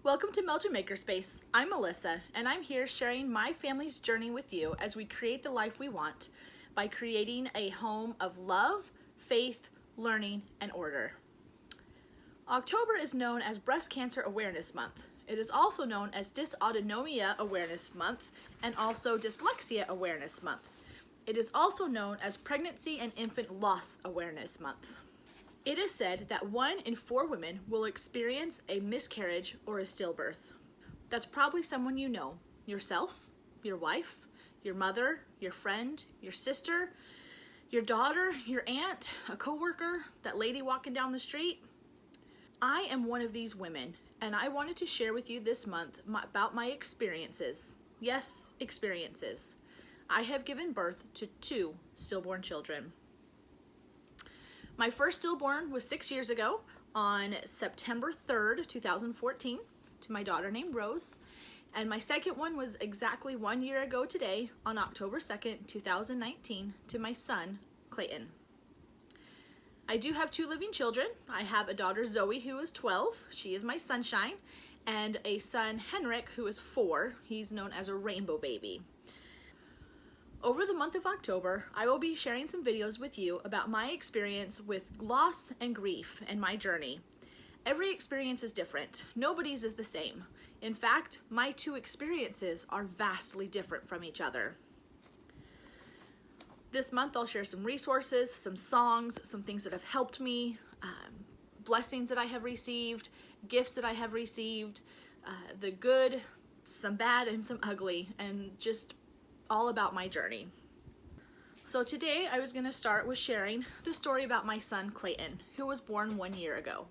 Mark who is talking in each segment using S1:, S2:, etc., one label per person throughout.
S1: Welcome to Belgian Makerspace. I'm Melissa, and I'm here sharing my family's journey with you as we create the life we want by creating a home of love, faith, learning, and order. October is known as Breast Cancer Awareness Month. It is also known as Dysautonomia Awareness Month and also Dyslexia Awareness Month. It is also known as Pregnancy and Infant Loss Awareness Month. It is said that 1 in 4 women will experience a miscarriage or a stillbirth. That's probably someone you know, yourself, your wife, your mother, your friend, your sister, your daughter, your aunt, a coworker, that lady walking down the street. I am one of these women, and I wanted to share with you this month about my experiences. Yes, experiences. I have given birth to 2 stillborn children. My first stillborn was 6 years ago on September 3rd, 2014 to my daughter named Rose. And my second one was exactly 1 year ago today on October 2nd, 2019 to my son, Clayton. I do have 2 living children. I have a daughter, Zoe, who is 12. She is my sunshine. And a son, Henrik, who is 4. He's known as a rainbow baby. Over the month of October, I will be sharing some videos with you about my experience with loss and grief and my journey. Every experience is different. Nobody's is the same. In fact, my 2 experiences are vastly different from each other. This month, I'll share some resources, some songs, some things that have helped me, blessings that I have received, gifts that I have received, the good, some bad, and some ugly, and just all about my journey. So today I was going to start with sharing the story about my son Clayton, who was born 1 year ago.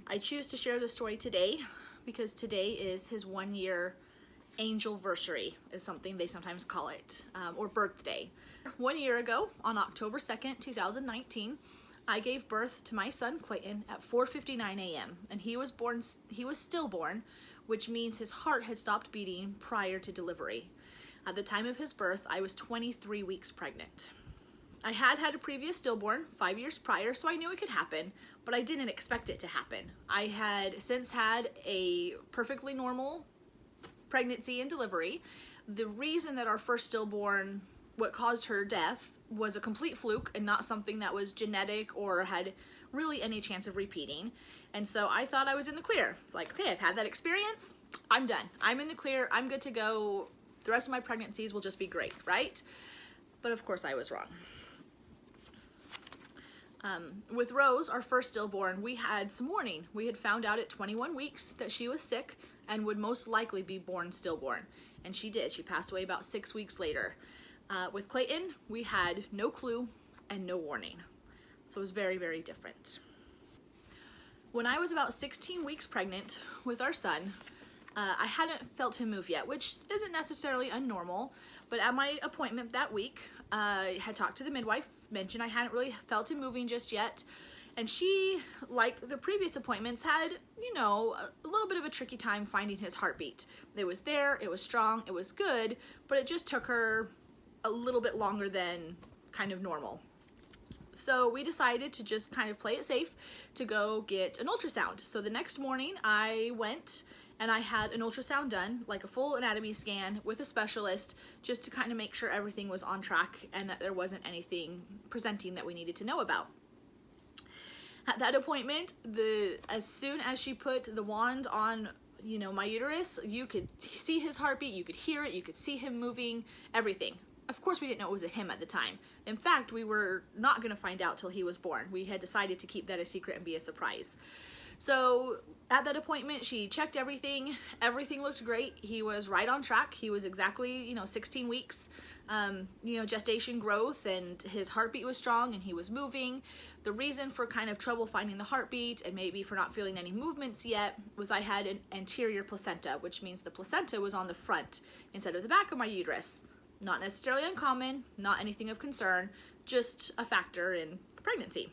S1: I choose to share the story today because today is his 1 year angelversary, is something they sometimes call it, or birthday. 1 year ago on October 2nd, 2019, I gave birth to my son Clayton at 4:59 a.m. and he was stillborn, which means his heart had stopped beating prior to delivery. At the time of his birth, I was 23 weeks pregnant. I had had a previous stillborn 5 years prior, so I knew it could happen, but I didn't expect it to happen. I had since had a perfectly normal pregnancy and delivery. The reason that our first stillborn, what caused her death, was a complete fluke and not something that was genetic or had really any chance of repeating. And so I thought I was in the clear. It's like, okay, I've had that experience. I'm done. I'm in the clear. I'm good to go. The rest of my pregnancies will just be great, right? But of course I was wrong. With Rose, our first stillborn, we had some warning. We had found out at 21 weeks that she was sick and would most likely be born stillborn. And she did. She passed away about 6 weeks later. With Clayton, we had no clue and no warning. So it was very, very different. When I was about 16 weeks pregnant with our son, I hadn't felt him move yet, which isn't necessarily unnormal, but at my appointment that week, I had talked to the midwife, mentioned I hadn't really felt him moving just yet, and she, like the previous appointments, had, a little bit of a tricky time finding his heartbeat. It was there, it was strong, it was good, but it just took her a little bit longer than kind of normal. So we decided to just kind of play it safe to go get an ultrasound. So the next morning I went and I had an ultrasound done, like a full anatomy scan with a specialist, just to kind of make sure everything was on track and that there wasn't anything presenting that we needed to know about. At that appointment, as soon as she put the wand on, my uterus, you could see his heartbeat, you could hear it, you could see him moving, everything. Of course, we didn't know it was a him at the time. In fact, we were not going to find out till he was born. We had decided to keep that a secret and be a surprise. So at that appointment, she checked everything. Everything looked great. He was right on track. He was exactly, 16 weeks, gestation growth, and his heartbeat was strong and he was moving. The reason for kind of trouble finding the heartbeat and maybe for not feeling any movements yet was I had an anterior placenta, which means the placenta was on the front instead of the back of my uterus. Not necessarily uncommon, not anything of concern, just a factor in pregnancy.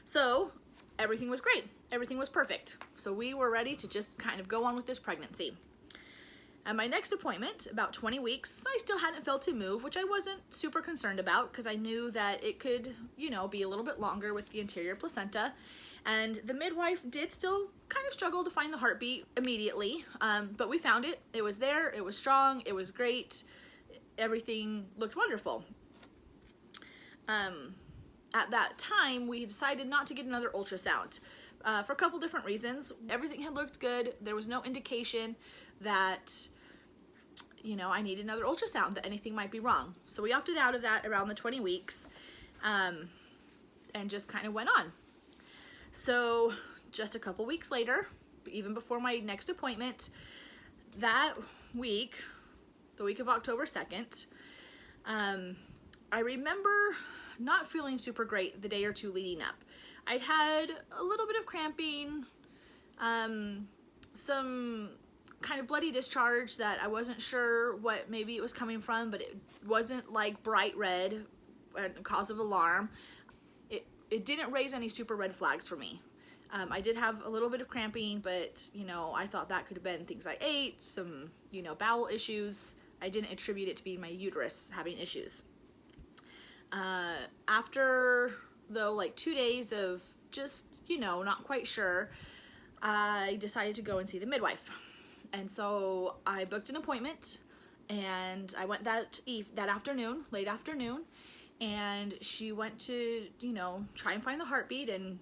S1: So everything was great. Everything was perfect. So we were ready to just kind of go on with this pregnancy. At my next appointment, about 20 weeks, I still hadn't felt to move, which I wasn't super concerned about because I knew that it could, you know, be a little bit longer with the anterior placenta. And the midwife did still kind of struggle to find the heartbeat immediately, but we found it. It was there, it was strong, it was great. Everything looked wonderful. At that time, we decided not to get another ultrasound for a couple different reasons. Everything had looked good. There was no indication that, you know, I needed another ultrasound, that anything might be wrong. So we opted out of that around the 20 weeks and just kind of went on. So just a couple weeks later, even before my next appointment, that week, the week of October 2nd, I remember not feeling super great the day or two leading up. I'd had a little bit of cramping, some kind of bloody discharge that I wasn't sure what maybe it was coming from, but it wasn't like bright red and cause of alarm. It didn't raise any super red flags for me. I did have a little bit of cramping, but, you know, I thought that could have been things I ate, some, you know, bowel issues. I didn't attribute it to being my uterus having issues. After, though, like 2 days of just, you know, not quite sure, I decided to go and see the midwife. And so I booked an appointment, and I went that afternoon, late afternoon, and she went to, you know, try and find the heartbeat, and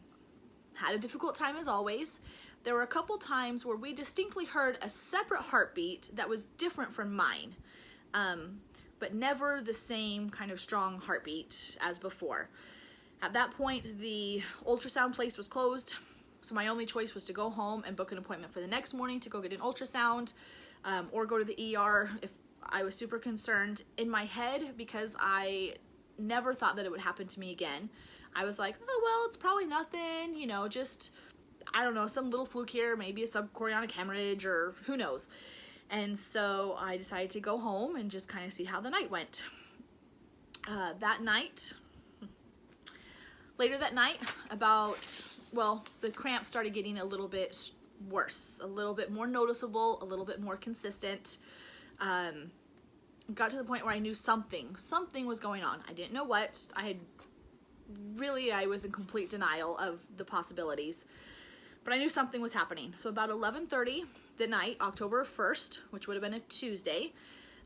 S1: had a difficult time as always. There were a couple times where we distinctly heard a separate heartbeat that was different from mine, but never the same kind of strong heartbeat as before. At that point, the ultrasound place was closed, so my only choice was to go home and book an appointment for the next morning to go get an ultrasound, or go to the ER if I was super concerned. In my head, because I never thought that it would happen to me again, I was like, oh, well, it's probably nothing, you know, just, I don't know, some little fluke here, maybe a subchorionic hemorrhage, or who knows. And so I decided to go home and just kind of see how the night went. That night, later that night, the cramps started getting a little bit worse, a little bit more noticeable, a little bit more consistent. Got to the point where I knew something was going on. I didn't know what. I was in complete denial of the possibilities, but I knew something was happening. So about 11:30 that night, October 1st, which would have been a Tuesday,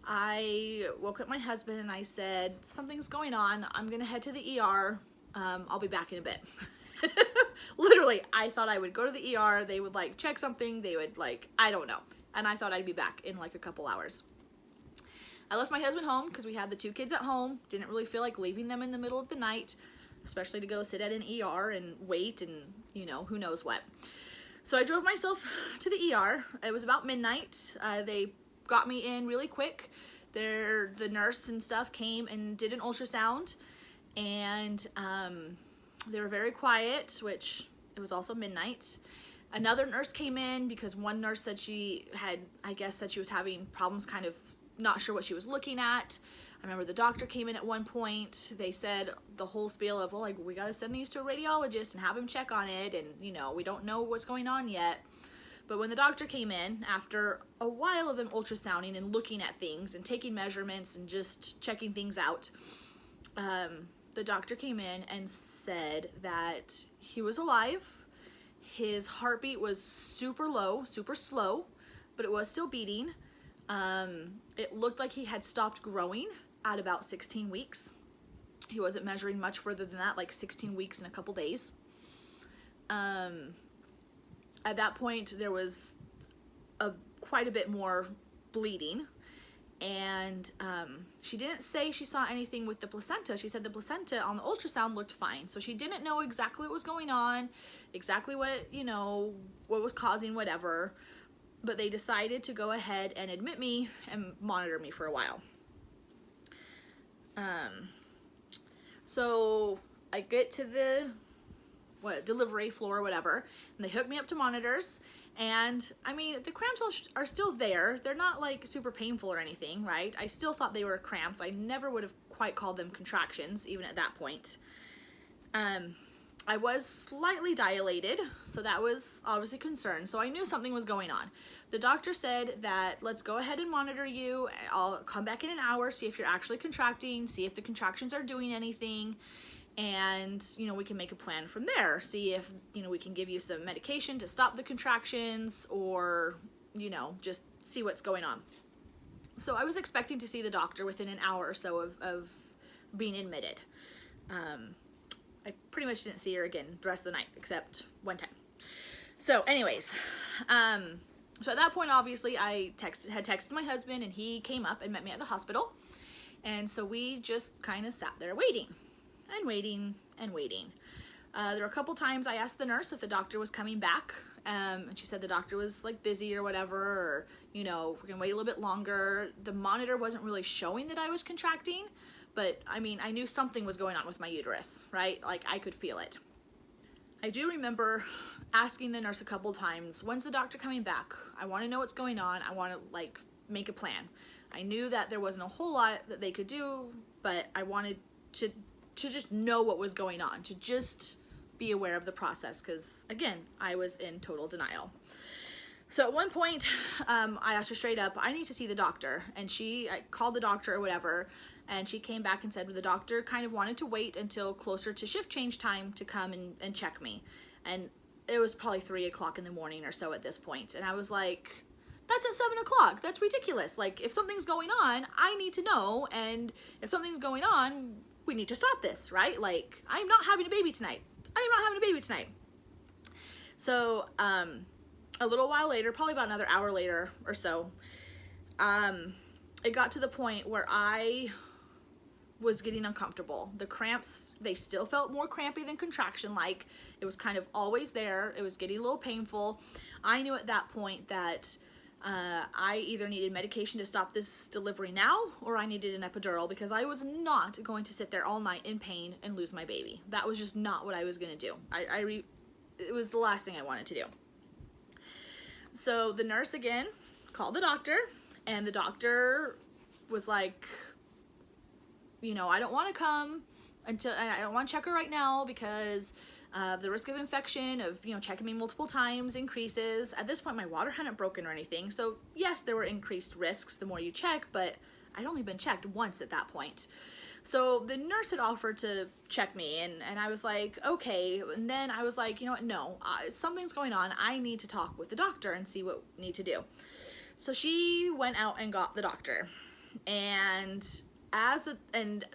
S1: I woke up my husband and I said, something's going on. I'm gonna head to the ER. I'll be back in a bit. Literally, I thought I would go to the ER. They would like check something. They would like, I don't know. And I thought I'd be back in like a couple hours. I left my husband home because we had the 2 kids at home. Didn't really feel like leaving them in the middle of the night, especially to go sit at an ER and wait and, you know, who knows what. So I drove myself to the ER. It was about midnight. They got me in really quick. The nurse and stuff came and did an ultrasound, and they were very quiet, which it was also midnight. Another nurse came in because one nurse said she was having problems, kind of not sure what she was looking at. I remember the doctor came in at one point. They said the whole spiel of, well, like, we got to send these to a radiologist and have him check on it, and, you know, we don't know what's going on yet. But when the doctor came in, after a while of them ultrasounding and looking at things and taking measurements and just checking things out, the doctor came in and said that he was alive. His heartbeat was super low, super slow, but it was still beating. It looked like he had stopped growing at about 16 weeks. He wasn't measuring much further than that, like 16 weeks and a couple days. At that point, there was quite a bit more bleeding, and she didn't say she saw anything with the placenta. She said the placenta on the ultrasound looked fine, so she didn't know exactly what was going on, exactly what, you know, what was causing whatever, but they decided to go ahead and admit me and monitor me for a while. So I get to the delivery floor or whatever, and they hook me up to monitors, and I mean, the cramps are still there. They're not like super painful or anything, right? I still thought they were cramps. I never would have quite called them contractions, even at that point. I was slightly dilated, so that was obviously a concern. So I knew something was going on. The doctor said that let's go ahead and monitor you. I'll come back in an hour, see if you're actually contracting, see if the contractions are doing anything, and we can make a plan from there. See if we can give you some medication to stop the contractions, or just see what's going on. So I was expecting to see the doctor within an hour or so of being admitted. I pretty much didn't see her again the rest of the night, except one time. So anyways, so at that point, obviously, I had texted my husband, and he came up and met me at the hospital. And so we just kind of sat there waiting and waiting and waiting. There were a couple times I asked the nurse if the doctor was coming back, and she said the doctor was like busy or whatever, or we're gonna wait a little bit longer. The monitor wasn't really showing that I was contracting, but I mean, I knew something was going on with my uterus, right? Like, I could feel it. I do remember asking the nurse a couple times, when's the doctor coming back? I want to know what's going on. I want to make a plan. I knew that there wasn't a whole lot that they could do, but I wanted to just know what was going on, to just be aware of the process, because again, I was in total denial. So at one point, I asked her straight up, I need to see the doctor. And I called the doctor or whatever, and she came back and said the doctor kind of wanted to wait until closer to shift change time to come and check me. And it was probably 3 o'clock in the morning or so at this point. And I was like, that's at 7 o'clock. That's ridiculous. Like, if something's going on, I need to know. And if something's going on, we need to stop this, right? Like, I'm not having a baby tonight. I'm not having a baby tonight. So, a little while later, probably about another hour later or so, it got to the point where I was getting uncomfortable. The cramps, they still felt more crampy than contraction-like. It was kind of always there. It was getting a little painful. I knew at that point that I either needed medication to stop this delivery now, or I needed an epidural, because I was not going to sit there all night in pain and lose my baby. That was just not what I was going to do. It was the last thing I wanted to do. So the nurse again called the doctor, and the doctor was like, I don't want to come and I don't want to check her right now, because the risk of infection of, checking me multiple times increases. At this point, my water hadn't broken or anything. So yes, there were increased risks the more you check, but I'd only been checked once at that point. So the nurse had offered to check me, and I was like, okay. And then I was like, no, something's going on. I need to talk with the doctor and see what we need to do. So she went out and got the doctor. And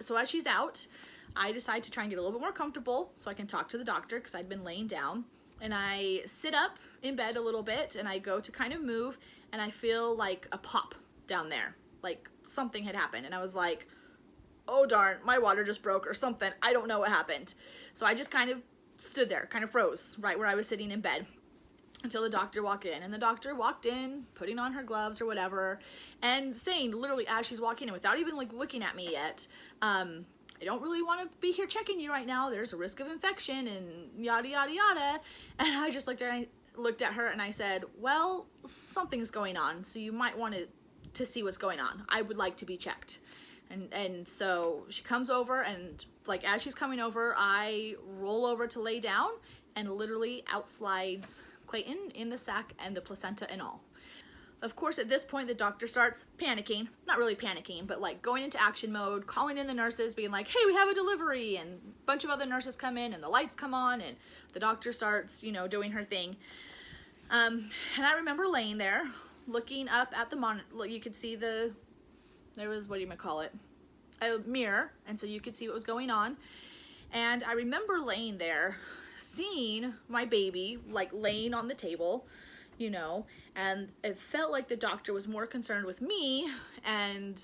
S1: so as she's out, I decide to try and get a little bit more comfortable so I can talk to the doctor, because I'd been laying down. And I sit up in bed a little bit, and I go to kind of move, and I feel like a pop down there, like something had happened. And I was like, oh darn, my water just broke or something. I don't know what happened. So I just kind of stood there, kind of froze right where I was sitting in bed until the doctor walked in. And the doctor walked in, putting on her gloves or whatever, and saying literally as she's walking in, without even looking at me yet, I don't really want to be here checking you right now. There's a risk of infection and yada, yada, yada. And I just looked at her and I said, well, something's going on, so you might want to see what's going on. I would like to be checked. And so she comes over, and as she's coming over, I roll over to lay down, and literally out slides Clayton in the sack, and the placenta and all. Of course, at this point, the doctor starts panicking. Not really panicking, but going into action mode, calling in the nurses, being like, hey, we have a delivery. And a bunch of other nurses come in, and the lights come on, and the doctor starts, doing her thing. And I remember laying there, looking up at the monitor. You could see there was, what do you call it? A mirror. And so you could see what was going on. And I remember laying there, seeing my baby, laying on the table, and it felt like the doctor was more concerned with me and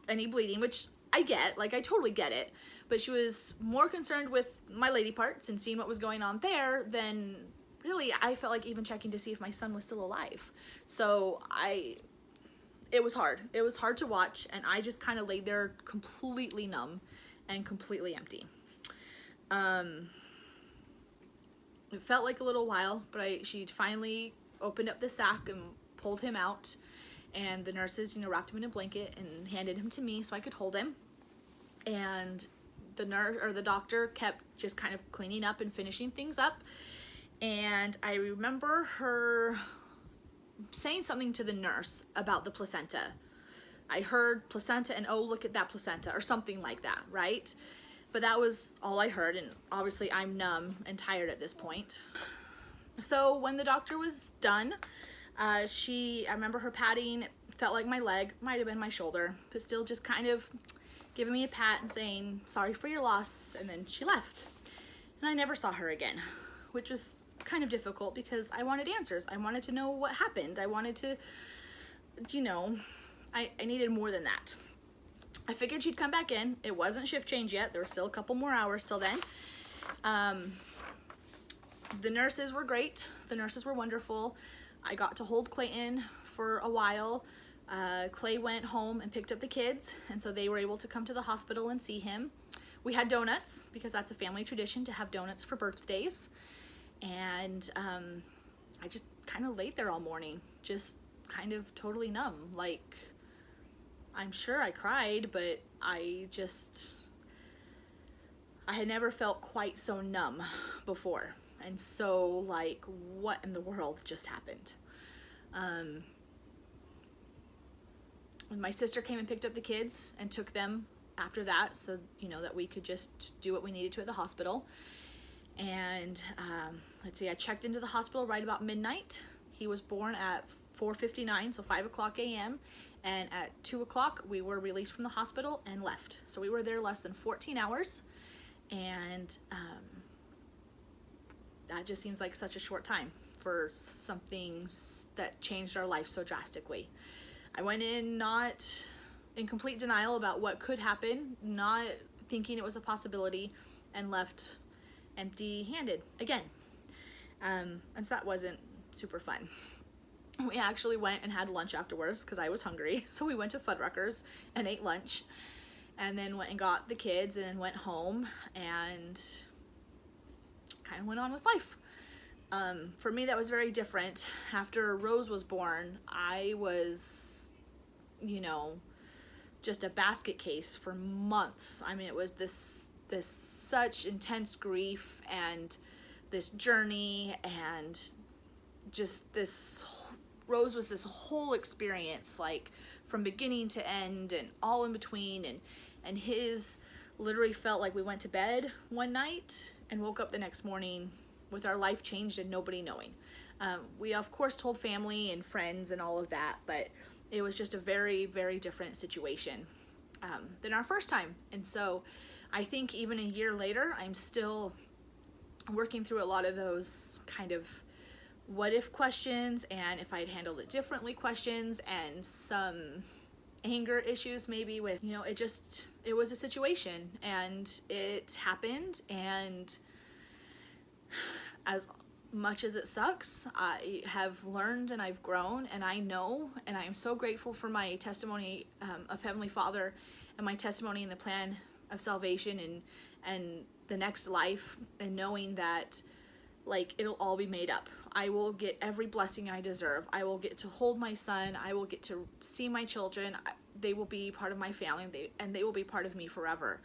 S1: any bleeding, which I get, I totally get it, but she was more concerned with my lady parts and seeing what was going on there than really, I felt like even checking to see if my son was still alive. So it was hard. It was hard to watch, and I just kind of laid there completely numb and completely empty. It felt like a little while, but she finally opened up the sack and pulled him out, and the nurses, wrapped him in a blanket and handed him to me so I could hold him. And the nurse or the doctor kept just kind of cleaning up and finishing things up. And I remember her saying something to the nurse about the placenta. I heard placenta and, oh, look at that placenta, or something like that, right? But that was all I heard, and obviously I'm numb and tired at this point. So when the doctor was done, I remember her patting, felt like my leg, might have been my shoulder, but still just kind of giving me a pat and saying, sorry for your loss, and then she left. And I never saw her again, which was kind of difficult because I wanted answers. I wanted to know what happened. I wanted to, you know, I needed more than that. I figured she'd come back in. It wasn't shift change yet. There were still a couple more hours till then. The nurses were great. The nurses were wonderful. I got to hold Clayton for a while. Clay went home and picked up the kids, and so they were able to come to the hospital and see him. We had donuts because that's a family tradition to have donuts for birthdays. And I just kind of laid there all morning, just kind of totally numb. Like, I'm sure I cried, but I had never felt quite so numb before. And so, like, what in the world just happened? When my sister came and picked up the kids and took them after that, so, you know, that we could just do what we needed to at the hospital. And let's see, I checked into the hospital right about midnight. He was born at 4:59, so 5 o'clock a.m. And at 2 o'clock, we were released from the hospital and left. So we were there less than 14 hours. And that just seems like such a short time for something that changed our life so drastically. I went in not in complete denial about what could happen, not thinking it was a possibility, and left empty-handed again. And so that wasn't super fun. We actually went and had lunch afterwards because I was hungry. So we went to Fuddruckers and ate lunch, and then went and got the kids and went home and kind of went on with life. For me, that was very different. After Rose was born, I was, you know, just a basket case for months. I mean, it was this such intense grief and this journey, and just this, Rose was this whole experience, like from beginning to end and all in between, and his literally felt like we went to bed one night and woke up the next morning with our life changed and nobody knowing. We of course told family and friends and all of that, but it was just a very, very different situation than our first time. And so I think even a year later, I'm still working through a lot of those kind of what if questions, and if I'd handled it differently questions, and some anger issues maybe with, you know, it was a situation and it happened, and as much as it sucks, I have learned and I've grown, and I know, and I am so grateful for my testimony of Heavenly Father and my testimony in the plan of salvation and the next life, and knowing that, like, it'll all be made up. I will get every blessing I deserve. I will get to hold my son. I will get to see my children. They will be part of my family, and they will be part of me forever.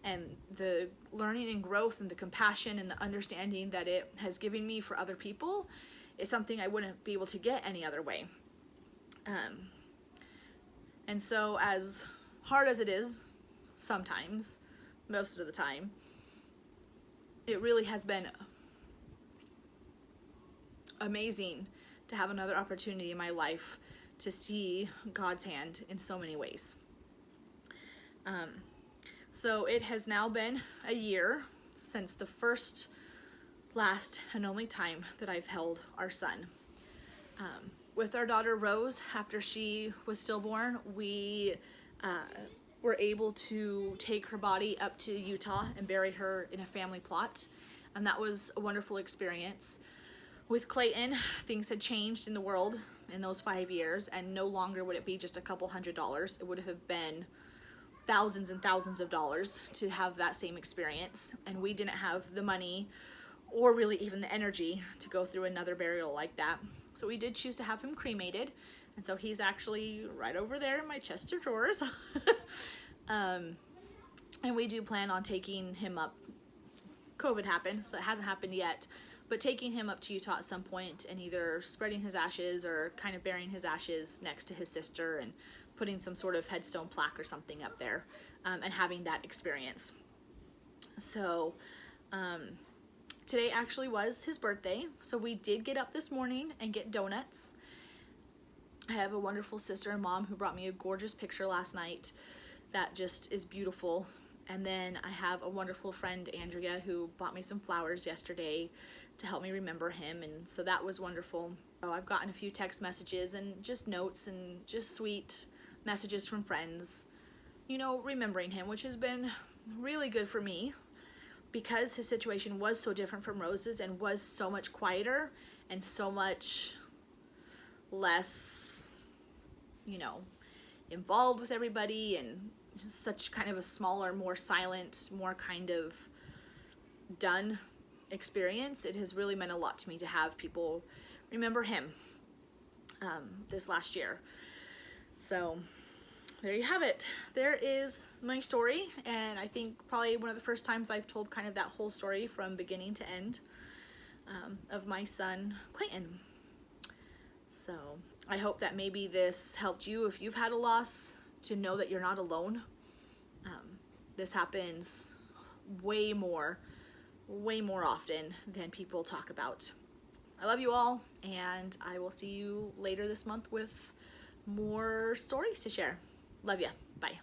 S1: And the learning and growth and the compassion and the understanding that it has given me for other people is something I wouldn't be able to get any other way. And so, as hard as it is, sometimes, most of the time, it really has been amazing to have another opportunity in my life to see God's hand in so many ways. So it has now been a year since the first, last, and only time that I've held our son. With our daughter Rose, after she was stillborn, we were able to take her body up to Utah and bury her in a family plot, and that was a wonderful experience. With Clayton, things had changed in the world in those 5 years, and no longer would it be just a couple $100s. It would have been thousands and thousands of dollars to have that same experience, and we didn't have the money or really even the energy to go through another burial like that. So we did choose to have him cremated, and so he's actually right over there in my chest of drawers. And we do plan on taking him up. COVID happened, so it hasn't happened yet, but taking him up to Utah at some point and either spreading his ashes or kind of burying his ashes next to his sister and putting some sort of headstone plaque or something up there, and having that experience. So today actually was his birthday, so we did get up this morning and get donuts. I have a wonderful sister and mom who brought me a gorgeous picture last night that just is beautiful. And then I have a wonderful friend, Andrea, who bought me some flowers yesterday to help me remember him, and so that was wonderful. So I've gotten a few text messages and just notes and just sweet messages from friends, you know, remembering him, which has been really good for me because his situation was so different from Rose's and was so much quieter and so much less, you know, involved with everybody, and just such kind of a smaller, more silent, more kind of done experience. It has really meant a lot to me to have people remember him this last year. So there you have it. There is my story, and I think probably one of the first times I've told kind of that whole story from beginning to end of my son Clayton. So I hope that maybe this helped you if you've had a loss, to know that you're not alone. This happens way more often than people talk about. I love you all, and I will see you later this month with more stories to share. Love ya. Bye.